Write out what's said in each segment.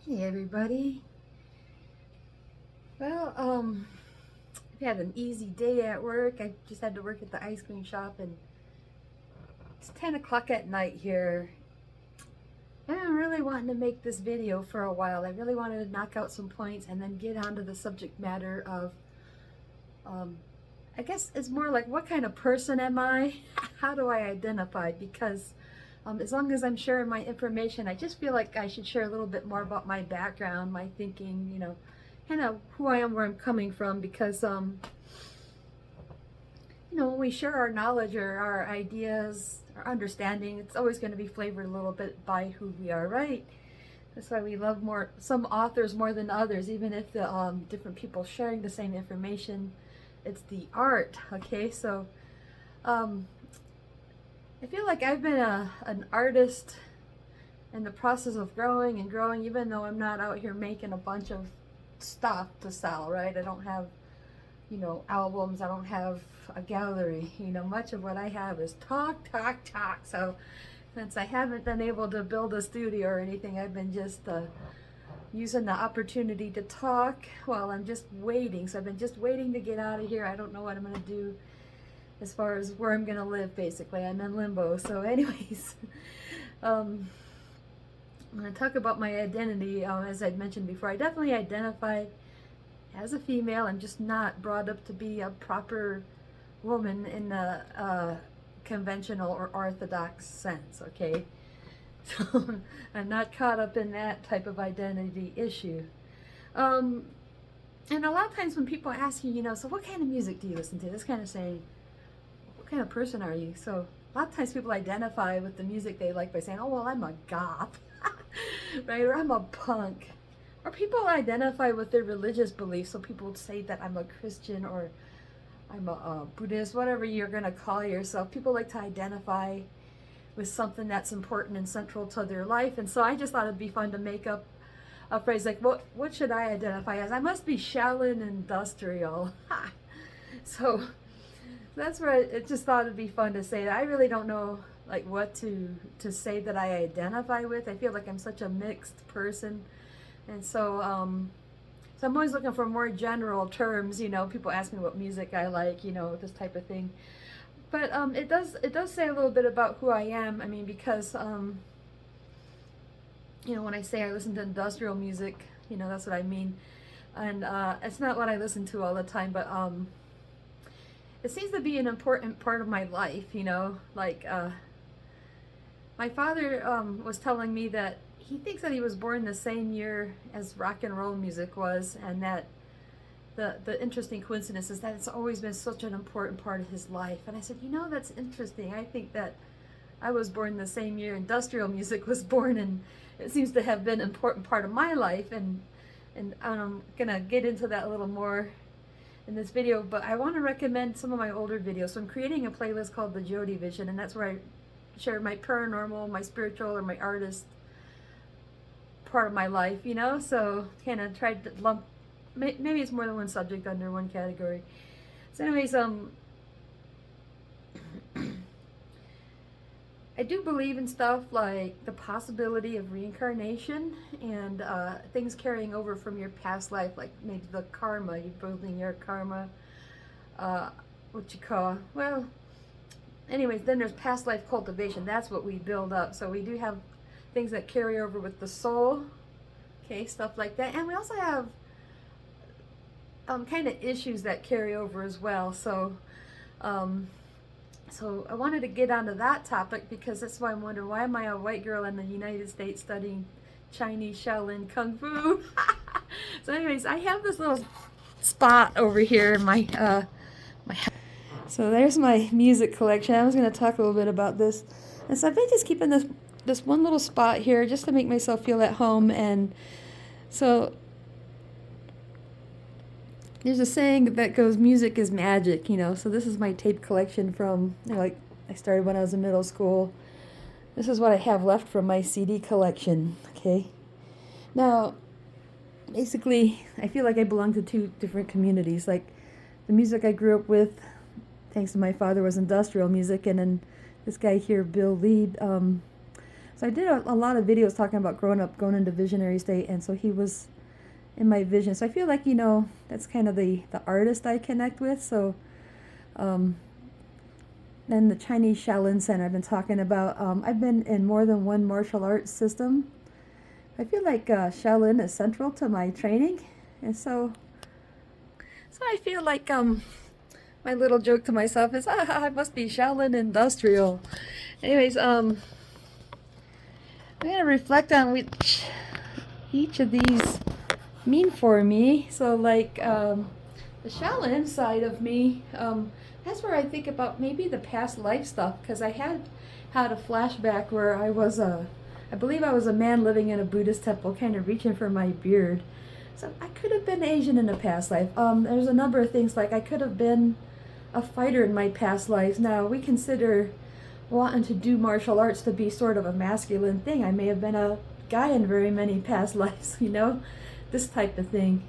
Hey everybody. Well, I've had an easy day at work. I just had to work at the ice cream shop and it's 10 o'clock at night here. And I'm really wanting to make this video for a while. I really wanted to knock out some points and then get onto the subject matter of, I guess it's more like what kind of person am I? How do I identify? Because as long as I'm sharing my information, I just feel like I should share a little bit more about my background, my thinking, kind of who I am, where I'm coming from, because when we share our knowledge or our ideas, our understanding, it's always going to be flavored a little bit by who we are, right? That's why we love some authors more than others, even if the different people sharing the same information. It's the art, okay? So I feel like I've been an artist in the process of growing and growing, even though I'm not out here making a bunch of stuff to sell, right? I don't have, albums. I don't have a gallery. Much of what I have is talk, talk, talk. So since I haven't been able to build a studio or anything, I've been just using the opportunity to talk while I'm just waiting. So I've been just waiting to get out of here. I don't know what I'm going to do as far as where I'm going to live, basically. I'm in limbo. So anyways, I'm going to talk about my identity. As I'd mentioned before, I definitely identify as a female. I'm just not brought up to be a proper woman in the conventional or orthodox sense, okay? So I'm not caught up in that type of identity issue. And a lot of times when people ask you, so what kind of music do you listen to? That's kind of saying, what kind of person are you? So a lot of times people identify with the music they like by saying, oh, well, I'm a goth, right? Or I'm a punk. Or people identify with their religious beliefs. So people would say that I'm a Christian or I'm a Buddhist, whatever you're going to call yourself. People like to identify with something that's important and central to their life. And so I just thought it'd be fun to make up a phrase like, what should I identify as? I must be Shaolin industrial. So that's where I just thought it'd be fun to say that. I really don't know like what to say that I identify with. I feel like I'm such a mixed person. And so so I'm always looking for more general terms. People ask me what music I like, this type of thing. But it does say a little bit about who I am. I mean, because when I say I listen to industrial music, that's what I mean. And it's not what I listen to all the time, but it seems to be an important part of my life. Like my father was telling me that he thinks that he was born the same year as rock and roll music was, and that the interesting coincidence is that it's always been such an important part of his life. And I said, that's interesting. I think that I was born the same year industrial music was born, and it seems to have been an important part of my life. And I'm gonna get into that a little more in this video, but I want to recommend some of my older videos. So I'm creating a playlist called the JodyVision, and that's where I share my paranormal, my spiritual, or my artist part of my life, so kind of tried to lump, maybe it's more than one subject under one category. So anyways, I do believe in stuff like the possibility of reincarnation and things carrying over from your past life, like maybe the karma, you're building your karma, what you call, well, anyways, then there's past life cultivation. That's what we build up. So we do have things that carry over with the soul, okay, stuff like that. And we also have kind of issues that carry over as well. So so I wanted to get onto that topic because that's why I'm wondering, why am I a white girl in the United States studying Chinese Shaolin Kung Fu? So anyways, I have this little spot over here in my house. So there's my music collection. I was going to talk a little bit about this. And so I've been just keeping this one little spot here just to make myself feel at home. And so there's a saying that goes, music is magic, so this is my tape collection from, like, I started when I was in middle school. This is what I have left from my CD collection, okay? Now, basically, I feel like I belong to two different communities. Like, the music I grew up with, thanks to my father, was industrial music, and then this guy here, Bill Lee, So I did a lot of videos talking about growing up, going into visionary state, and so he was in my vision. So I feel like, that's kind of the artist I connect with. So then the Chinese Shaolin Center I've been talking about. I've been in more than one martial arts system. I feel like Shaolin is central to my training, and so I feel like my little joke to myself is, I must be Shaolin industrial. Anyways, I'm gonna reflect on which each of these mean for me. So like the Shaolin side of me, that's where I think about maybe the past life stuff, because I had a flashback where I believe I was a man living in a Buddhist temple, kind of reaching for my beard. So I could have been Asian in a past life. There's a number of things, like I could have been a fighter in my past lives. Now, we consider wanting to do martial arts to be sort of a masculine thing. I may have been a guy in very many past lives, this type of thing.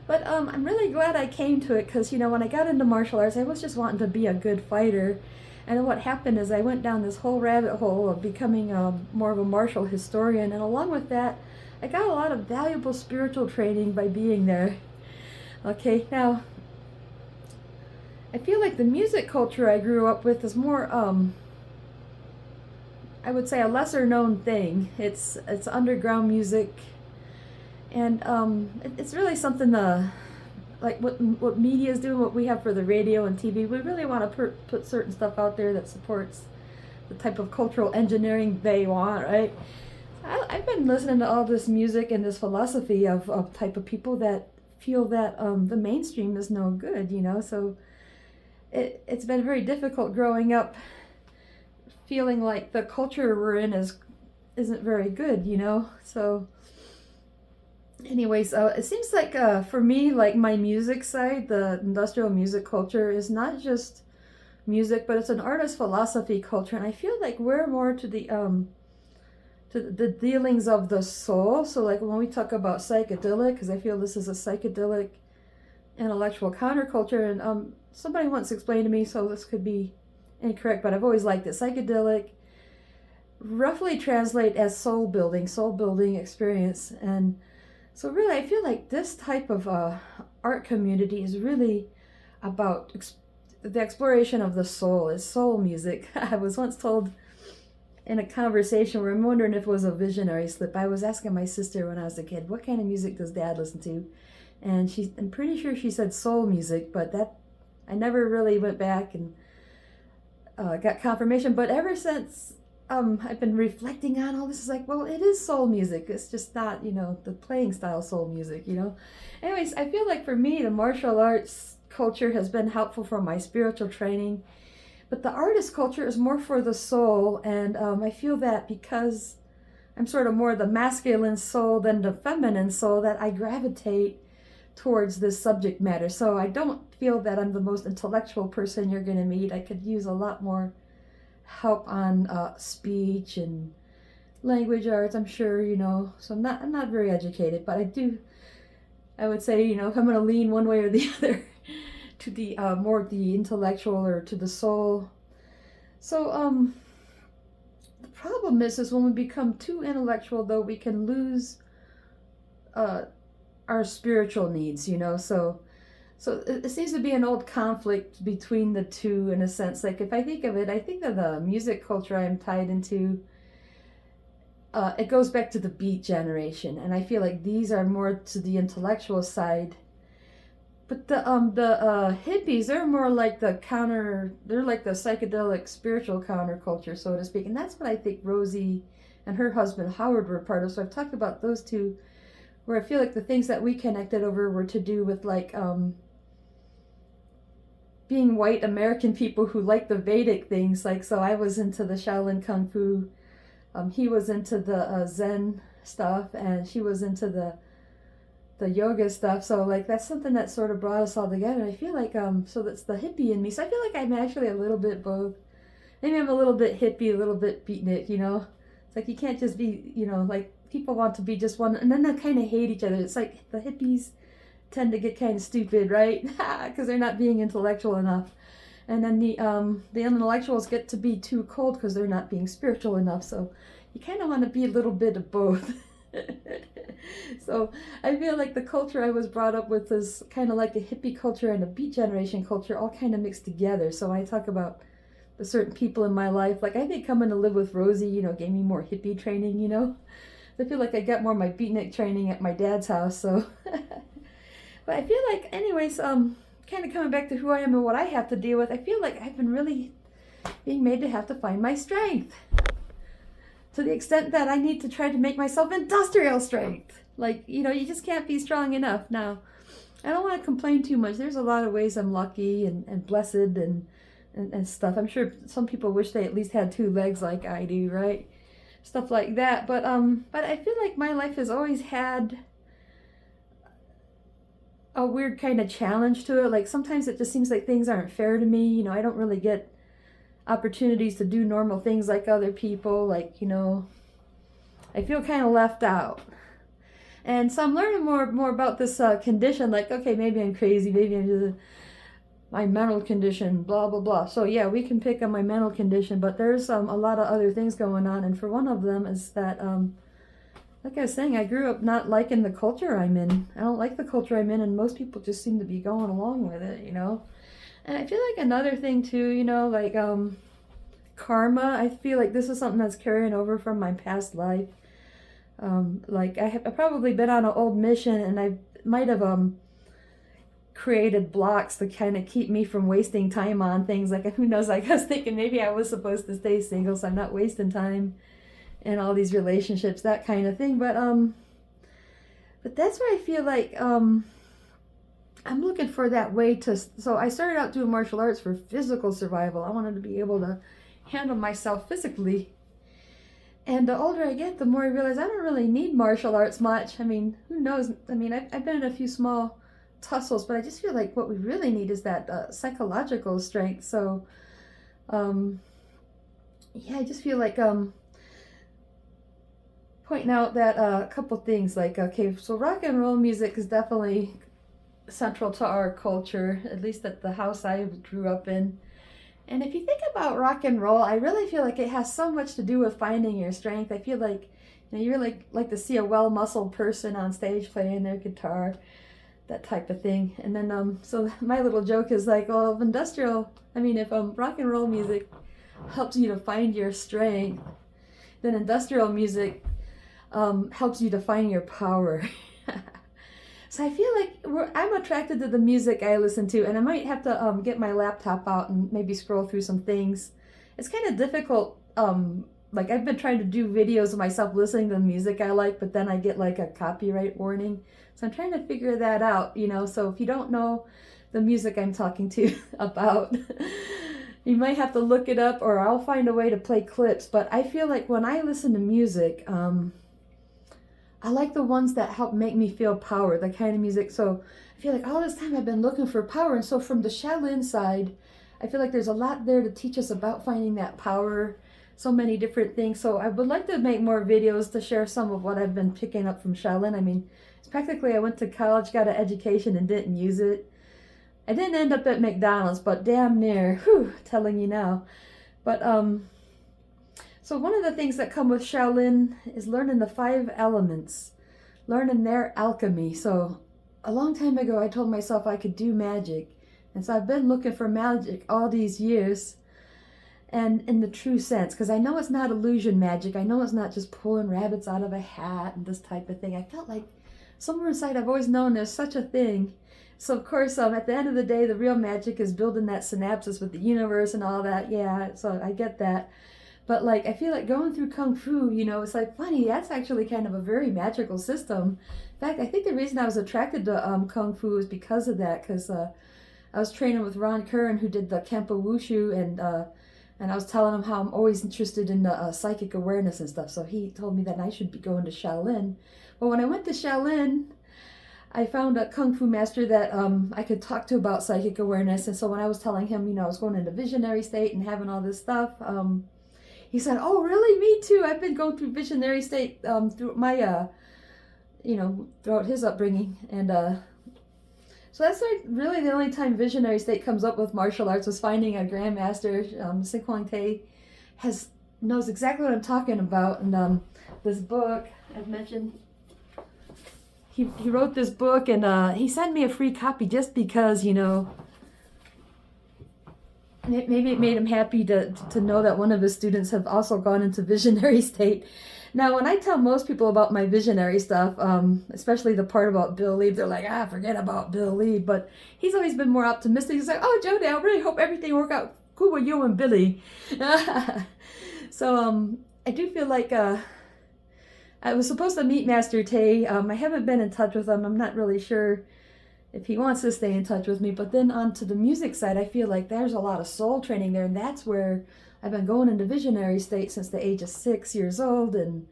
But I'm really glad I came to it, because, when I got into martial arts, I was just wanting to be a good fighter. And then what happened is I went down this whole rabbit hole of becoming more of a martial historian. And along with that, I got a lot of valuable spiritual training by being there. Okay, now, I feel like the music culture I grew up with is more, I would say, a lesser known thing. It's underground music. And it's really something like what media is doing, what we have for the radio and TV. We really want to put certain stuff out there that supports the type of cultural engineering they want, right? I've been listening to all this music and this philosophy of type of people that feel that the mainstream is no good, So it's been very difficult growing up feeling like the culture we're in isn't very good, So anyways, it seems like for me, like my music side, the industrial music culture is not just music, but it's an artist philosophy culture, and I feel like we're more to the dealings of the soul. So like when we talk about psychedelic, because I feel this is a psychedelic intellectual counterculture, and somebody once explained to me, so this could be incorrect, but I've always liked it. Psychedelic roughly translate as soul building experience. And so really, I feel like this type of art community is really about the exploration of the soul. It's soul music. I was once told in a conversation where I'm wondering if it was a visionary slip. I was asking my sister when I was a kid, what kind of music does Dad listen to? And I'm pretty sure she said soul music, but that I never really went back and got confirmation. But ever since I've been reflecting on all this, is like, well, it is soul music. It's just not, the playing style soul music, Anyways, I feel like for me, the martial arts culture has been helpful for my spiritual training. But the artist culture is more for the soul, and I feel that because I'm sort of more the masculine soul than the feminine soul, that I gravitate towards this subject matter. So I don't feel that I'm the most intellectual person you're going to meet. I could use a lot more help on speech and language arts, I'm sure, So I'm not very educated, but I would say, if I'm going to lean one way or the other to the more the intellectual or to the soul. So the problem is when we become too intellectual, though, we can lose our spiritual needs, So it seems to be an old conflict between the two, in a sense. Like if I think of it, I think of the music culture I'm tied into. It goes back to the Beat generation, and I feel like these are more to the intellectual side. But the hippies, they're more like they're like the psychedelic spiritual counterculture, so to speak. And that's what I think Rosie and her husband Howard were part of. So I've talked about those two, where I feel like the things that we connected over were to do with like being white American people who like the Vedic things. Like, so I was into the Shaolin Kung Fu. He was into the Zen stuff, and she was into the yoga stuff. So like that's something that sort of brought us all together. I feel like so that's the hippie in me. So I feel like I'm actually a little bit both. Maybe I'm a little bit hippie, a little bit beatnik, It's like you can't just be, like people want to be just one, and then they kind of hate each other. It's like the hippies tend to get kind of stupid, right? Because they're not being intellectual enough. And then the intellectuals get to be too cold because they're not being spiritual enough. So you kind of want to be a little bit of both. So I feel like the culture I was brought up with is kind of like a hippie culture and a Beat Generation culture all kind of mixed together. So when I talk about the certain people in my life, like I think coming to live with Rosie, you know, gave me more hippie training, you know. I feel like I got more of my beatnik training at my dad's house, so. But I feel like, anyways, kind of coming back to who I am and what I have to deal with, I feel like I've been really being made to have to find my strength. To the extent that I need to try to make myself industrial strength. Like, you know, you just can't be strong enough. Now, I don't want to complain too much. There's a lot of ways I'm lucky and blessed and stuff. I'm sure some people wish they at least had 2 legs like I do, right? Stuff like that. But I feel like my life has always had a weird kind of challenge to it. Like sometimes it just seems like things aren't fair to me. You know, I don't really get opportunities to do normal things like other people. Like, you know, I feel kind of left out. And so I'm learning more about this condition. Like, okay, maybe I'm crazy. Maybe I'm just my mental condition, blah, blah, blah. So yeah, we can pick on my mental condition, but there's a lot of other things going on. And for one of them is that, like I was saying, I grew up not liking the culture I'm in. I don't like the culture I'm in, and most people just seem to be going along with it, you know. And I feel like another thing too, you know, like karma. I feel like this is something that's carrying over from my past life. Like I've probably been on an old mission, and I might have created blocks to kind of keep me from wasting time on things. Like, who knows, like I was thinking maybe I was supposed to stay single so I'm not wasting time in all these relationships, that kind of thing. But that's where I feel like I'm looking for that way to, so I started out doing martial arts for physical survival. I wanted to be able to handle myself physically. And the older I get, the more I realize I don't really need martial arts much. I mean, who knows? I mean, I've been in a few small tussles, but I just feel like what we really need is that psychological strength. So, yeah, I just feel like pointing out that a couple things. Like, okay, so rock and roll music is definitely central to our culture, at least at the house I grew up in. And if you think about rock and roll, I really feel like it has so much to do with finding your strength. I feel like, you know, you really like to see a well-muscled person on stage playing their guitar, that type of thing. And then, so my little joke is like, well, if rock and roll music helps you to find your strength, then industrial music helps you to find your power. So I feel like I'm attracted to the music I listen to, and I might have to get my laptop out and maybe scroll through some things. It's kind of difficult. Like I've been trying to do videos of myself listening to the music I like, but then I get like a copyright warning. So I'm trying to figure that out, you know. So if you don't know the music I'm talking to about, you might have to look it up, or I'll find a way to play clips. But I feel like when I listen to music, I like the ones that help make me feel power, the kind of music. So I feel like all this time I've been looking for power. And so from the Shaolin side, I feel like there's a lot there to teach us about finding that power, so many different things. So I would like to make more videos to share some of what I've been picking up from Shaolin. I mean, it's practically I went to college, got an education, and didn't use it. I didn't end up at McDonald's, but damn near, telling you now. But so one of the things that come with Shaolin is learning the 5 elements, learning their alchemy. So a long time ago, I told myself I could do magic. And so I've been looking for magic all these years, and in the true sense, because I know it's not illusion magic. I know it's not just pulling rabbits out of a hat and this type of thing. I felt like somewhere inside I've always known there's such a thing. So of course, at the end of the day, the real magic is building that synapses with the universe and all that. Yeah, so I get that. But like, I feel like going through Kung Fu, you know, it's like funny, that's actually kind of a very magical system. In fact, I think the reason I was attracted to Kung Fu is because of that, because I was training with Ron Curran, who did the Kempo Wushu, and I was telling him how I'm always interested in the psychic awareness and stuff. So he told me that I should be going to Shaolin. Well, when I went to Shaolin, I found a Kung Fu master that I could talk to about psychic awareness. And so when I was telling him, you know, I was going into visionary state and having all this stuff, he said, "Oh, really? Me too. I've been going through visionary state through my, throughout his upbringing." And so that's like really the only time visionary state comes up with martial arts was finding a grandmaster, Sin Kuang Te, has knows exactly what I'm talking about. And this book I've mentioned, he wrote this book, and he sent me a free copy just because, you know, maybe it made him happy to know that one of his students have also gone into visionary state. Now, when I tell most people about my visionary stuff, especially the part about Bill Lieb, they're like, forget about Bill Lieb. But he's always been more optimistic. He's like, oh, Jody, I really hope everything work out cool with you and Billy. So I do feel like I was supposed to meet Master Tay. I haven't been in touch with him. I'm not really sure if he wants to stay in touch with me. But then onto the music side, I feel like there's a lot of soul training there, and that's where I've been going into visionary state since the age of 6 years old, and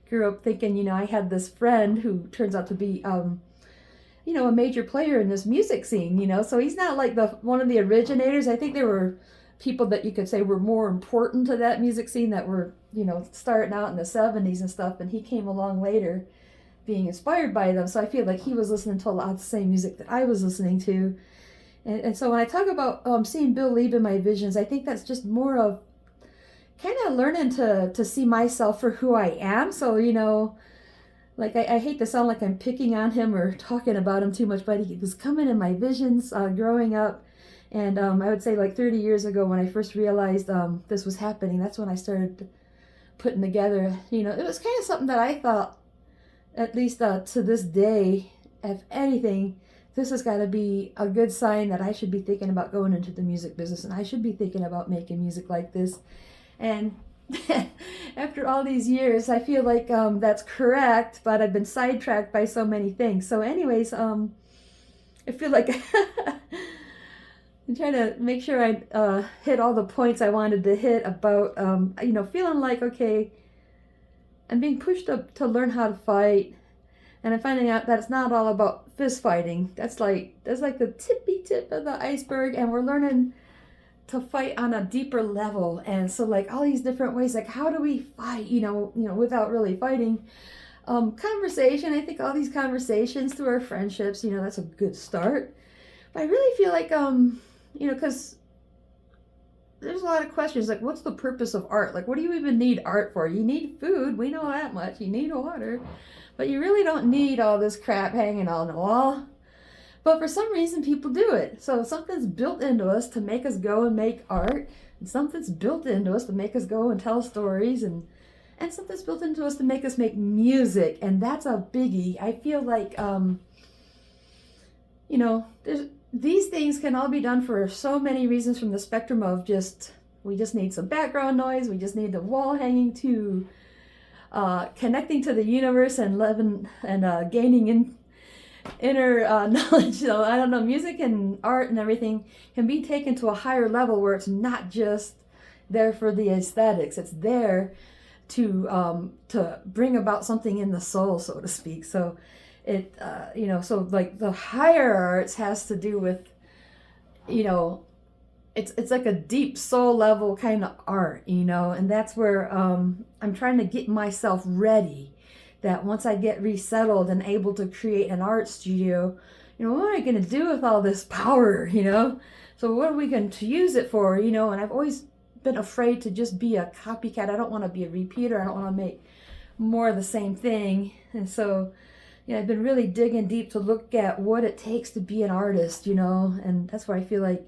grew up thinking, you know, I had this friend who turns out to be, you know, a major player in this music scene, you know, so he's not like one of the originators. I think there were people that you could say were more important to that music scene that were, you know, starting out in the 70s and stuff, and he came along later being inspired by them. So I feel like he was listening to a lot of the same music that I was listening to. And so when I talk about seeing Bill Lieb in my visions, I think that's just more of kind of learning to see myself for who I am. So, you know, like I hate to sound like I'm picking on him or talking about him too much, but he was coming in my visions growing up. And I would say like 30 years ago when I first realized this was happening, that's when I started putting together, you know, it was kind of something that I thought, at least to this day, if anything, this has got to be a good sign that I should be thinking about going into the music business, and I should be thinking about making music like this. And after all these years, I feel like that's correct, but I've been sidetracked by so many things. So anyways, I feel like I'm trying to make sure I hit all the points I wanted to hit about, you know, feeling like, okay, I'm being pushed up to learn how to fight, and I'm finding out that it's not all about fist fighting. That's like the tippy tip of the iceberg, and we're learning to fight on a deeper level. And so like all these different ways, like how do we fight, you know, without really fighting? Conversation, I think all these conversations through our friendships, you know, that's a good start. But I really feel like, you know, because there's a lot of questions like, what's the purpose of art? Like, what do you even need art for? You need food, we know that much. You need water, but you really don't need all this crap hanging on the wall. But for some reason, people do it. So something's built into us to make us go and make art, and something's built into us to make us go and tell stories, and something's built into us to make us make music, and that's a biggie. I feel like, you know, these things can all be done for so many reasons, from the spectrum of we just need some background noise, we just need the wall hanging, to connecting to the universe and living and gaining inner knowledge. So I don't know, music and art and everything can be taken to a higher level where it's not just there for the aesthetics. It's there to bring about something in the soul, so to speak. So it you know, so like the higher arts has to do with, you know, it's like a deep soul level kind of art, you know, and that's where I'm trying to get myself ready, that once I get resettled and able to create an art studio, you know, what am I going to do with all this power, you know? So what are we going to use it for, you know? And I've always been afraid to just be a copycat. I don't want to be a repeater. I don't want to make more of the same thing. And so, you know, I've been really digging deep to look at what it takes to be an artist, you know? And that's why I feel like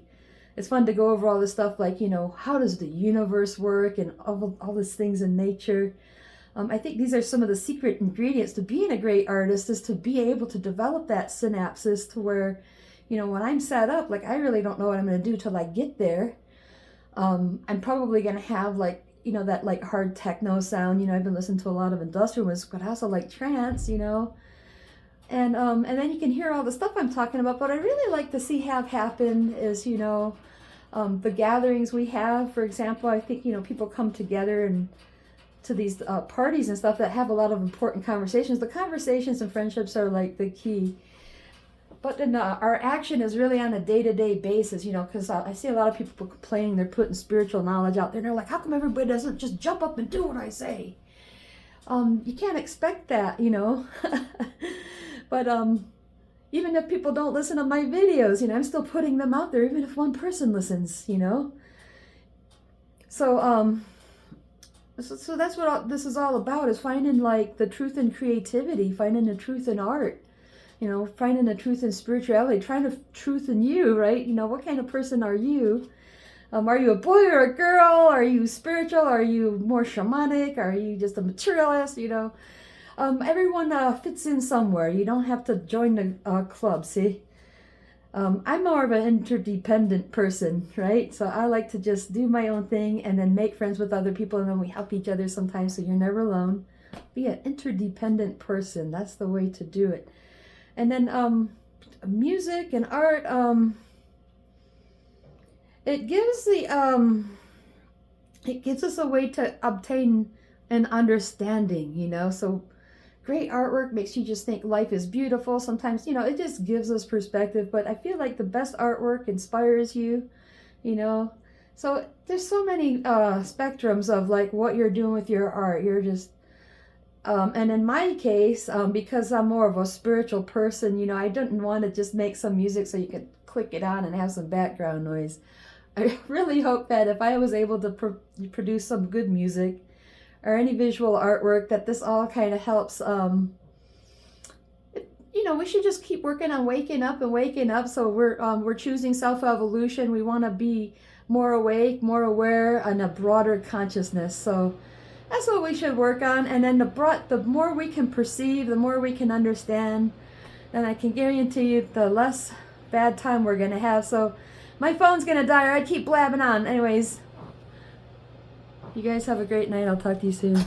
it's fun to go over all this stuff, like, you know, how does the universe work and all these things in nature. I think these are some of the secret ingredients to being a great artist, is to be able to develop that synapses to where, you know, when I'm set up, like I really don't know what I'm going to do till I get there. I'm probably going to have like, you know, that like hard techno sound. You know, I've been listening to a lot of industrial music, but I also like trance, you know. And then you can hear all the stuff I'm talking about. But I really like to see have happen is, you know, the gatherings we have. For example, I think, you know, people come together and to these parties and stuff that have a lot of important conversations. The conversations and friendships are like the key. But then our action is really on a day-to-day basis, you know, because I see a lot of people complaining they're putting spiritual knowledge out there. And they're like, how come everybody doesn't just jump up and do what I say? You can't expect that, you know. But even if people don't listen to my videos, you know, I'm still putting them out there, even if one person listens, you know. So So that's what this is all about, is finding like the truth in creativity, finding the truth in art, you know, finding the truth in spirituality, trying to truth in you, right? You know, what kind of person are you? Are you a boy or a girl? Are you spiritual? Are you more shamanic? Are you just a materialist? You know, everyone fits in somewhere. You don't have to join the club, see? I'm more of an interdependent person, right? So I like to just do my own thing and then make friends with other people, and then we help each other sometimes, so you're never alone. Be an interdependent person. That's the way to do it. And then music and art, it gives it gives us a way to obtain an understanding, you know. So great artwork makes you just think life is beautiful. Sometimes, you know, it just gives us perspective, but I feel like the best artwork inspires you, you know. So there's so many spectrums of like what you're doing with your art. You're just and in my case, because I'm more of a spiritual person, you know, I didn't want to just make some music so you could click it on and have some background noise. I really hope that if I was able to produce some good music or any visual artwork, that this all kind of helps. You know, we should just keep working on waking up and waking up. So we're choosing self-evolution. We want to be more awake, more aware, and a broader consciousness. So that's what we should work on. And then the more we can perceive, the more we can understand, then I can guarantee you the less bad time we're going to have. So my phone's going to die or I keep blabbing on. Anyways, you guys have a great night. I'll talk to you soon.